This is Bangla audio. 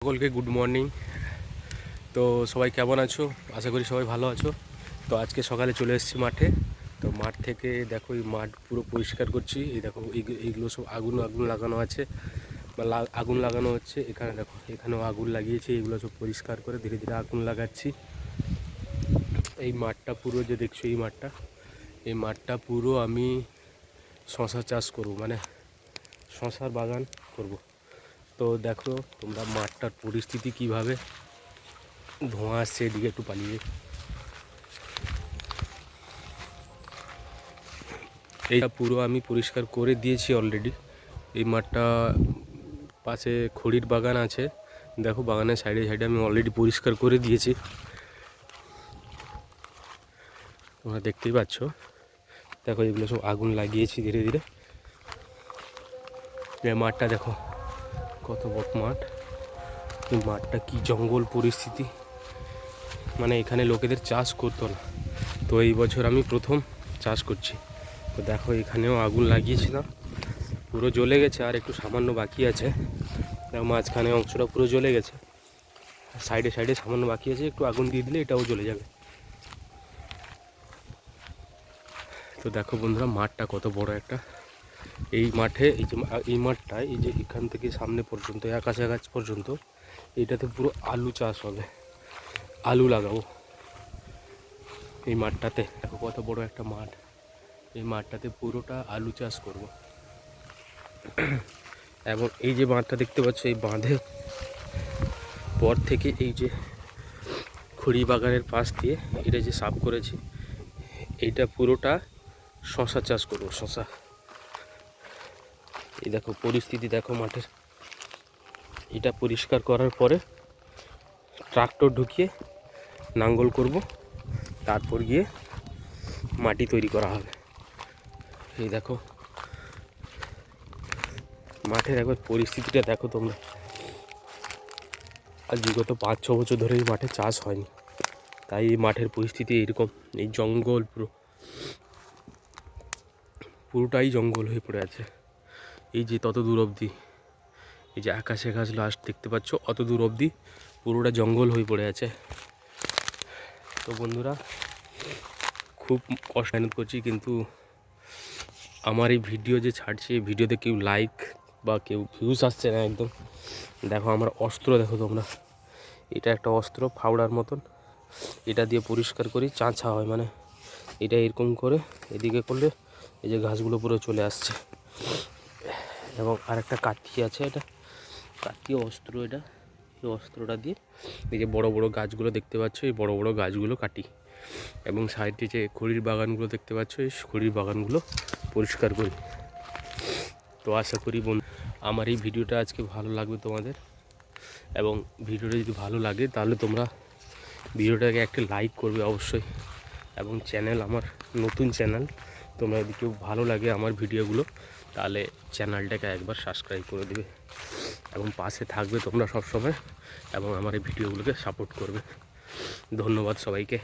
সকলকে গুড মর্নিং। তো সবাই কেমন আছো? আশা করি সবাই ভালো আছো। তো আজকে সকালে চলে এসেছি মাঠে। তো মাঠ থেকে দেখো এই মাঠ পুরো পরিষ্কার করছি। এই দেখো এইগুলো সব আগুন আগুন লাগানো আছে বা আগুন লাগানো হচ্ছে। এখানে দেখো এখানেও আগুন লাগিয়েছি। এগুলো সব পরিষ্কার করে ধীরে ধীরে আগুন লাগাচ্ছি। এই মাঠটা পুরো যে দেখছো এই মাঠটা পুরো আমি শশা চাষ করব, মানে শশার বাগান করব। তো দেখো তোমরা মাঠটার পরিস্থিতি কিভাবে, ধোঁয়া আসছে, এদিকে একটু পালিয়ে। এইটা পুরো আমি পরিষ্কার করে দিয়েছি অলরেডি। এই মাঠটা পাশে খড়ির বাগান আছে, দেখো বাগানের সাইডে সাইডে আমি অলরেডি পরিষ্কার করে দিয়েছি, তোমরা দেখতেই পাচ্ছ। দেখো এগুলো সব আগুন লাগিয়েছি ধীরে ধীরে। এই মাঠটা দেখো কত বড় মাঠ। এই মাঠটা কি জঙ্গল পরিস্থিতি, মানে এখানে লোকেদের চাষ করতো না। তো এই বছর আমি প্রথম চাষ করছি। তো দেখো এখানেও আগুন লাগিয়েছিলাম, পুরো জ্বলে গেছে, আর একটু সামান্য বাকি আছে। মাঝখানে অংশটা পুরো জ্বলে গেছে, সাইডে সাইডে সামান্য বাকি আছে, একটু আগুন দিয়ে দিলে এটাও জ্বলে যাবে। তো দেখো বন্ধুরা মাঠটা কত বড় একটা। এই মাঠে এই মাঠটায় এই যে এখান থেকে সামনে পর্যন্ত আকাশ পর্যন্ত এইটাতে পুরো আলু চাষ হবে, আলু লাগাবো এই মাঠটাতে। দেখো কত বড় একটা মাঠ, এই মাঠটাতে পুরোটা আলু চাষ করব। এবং এই যে বাঁধটা দেখতে পাচ্ছ, এই বাঁধের পর থেকে এই যে খড়ি বাগানের পাশ দিয়ে এটা যে সাফ করেছি, এইটা পুরোটা শশা চাষ করব, শশা। এই দেখো পরিস্থিতি দেখো মাঠের। এটা পরিষ্কার করার পরে ট্রাক্টর ঢুকিয়ে নাঙ্গল করব, তারপর গিয়ে মাটি তৈরি করা হবে। এই দেখো মাঠের একবার পরিস্থিতিটা দেখো তোমরা। আর বিগত 5-6 বছর ধরে এই মাঠে চাষ হয়নি, তাই এই মাঠের পরিস্থিতি এইরকম। এই জঙ্গল পুরোটাই জঙ্গল হয়ে পড়ে আছে। এই যে তত দূর অবধি, এই যে আকাশে লাস্ট দেখতে পাচ্ছ, অত দূর অবধি পুরোটা জঙ্গল হয়ে পড়ে আছে। তো বন্ধুরা খুব কষ্ট মেহনত করছি, কিন্তু আমার এই ভিডিও যে ছাড়ছি, এই ভিডিওতে কেউ লাইক বা কেউ ভিউজ আসছে না একদম। দেখো আমার অস্ত্র দেখো তোমরা, এটা একটা অস্ত্র ফাউড়ার মতন, এটা দিয়ে পরিষ্কার করি, চাঁচা হয়, মানে এটা এরকম করে এদিকে করলে এই যে ঘাসগুলো পুরো চলে আসছে। এবং আরেকটা কাঠি আছে, এটা কাঠি অস্ত্র, এটা এই অস্ত্রটা দিয়ে এই যে বড় বড় গাছগুলো দেখতে পাচ্ছ, এই বড় বড় গাছগুলো কাটি। এবং সাইডে যে খড়ির বাগানগুলো দেখতে পাচ্ছ, এই খড়ির বাগানগুলো পরিষ্কার করি। তো আশা করি আমার এই ভিডিওটা আজকে ভালো লাগবে তোমাদের। এবং ভিডিওটা যদি ভালো লাগে তাহলে তোমরা ভিডিওটাকে একটা লাইক করবে অবশ্যই। এবং আমার নতুন চ্যানেল, তোমরা যদি কেউ ভালো লাগে আমার ভিডিওগুলো, তাহলে চ্যানেলটাকে একবার সাবস্ক্রাইব করে দেবে এবং পাশে থাকবে তোমরা সবসময়, এবং আমার এই ভিডিওগুলোকে সাপোর্ট করবে। ধন্যবাদ সবাইকে।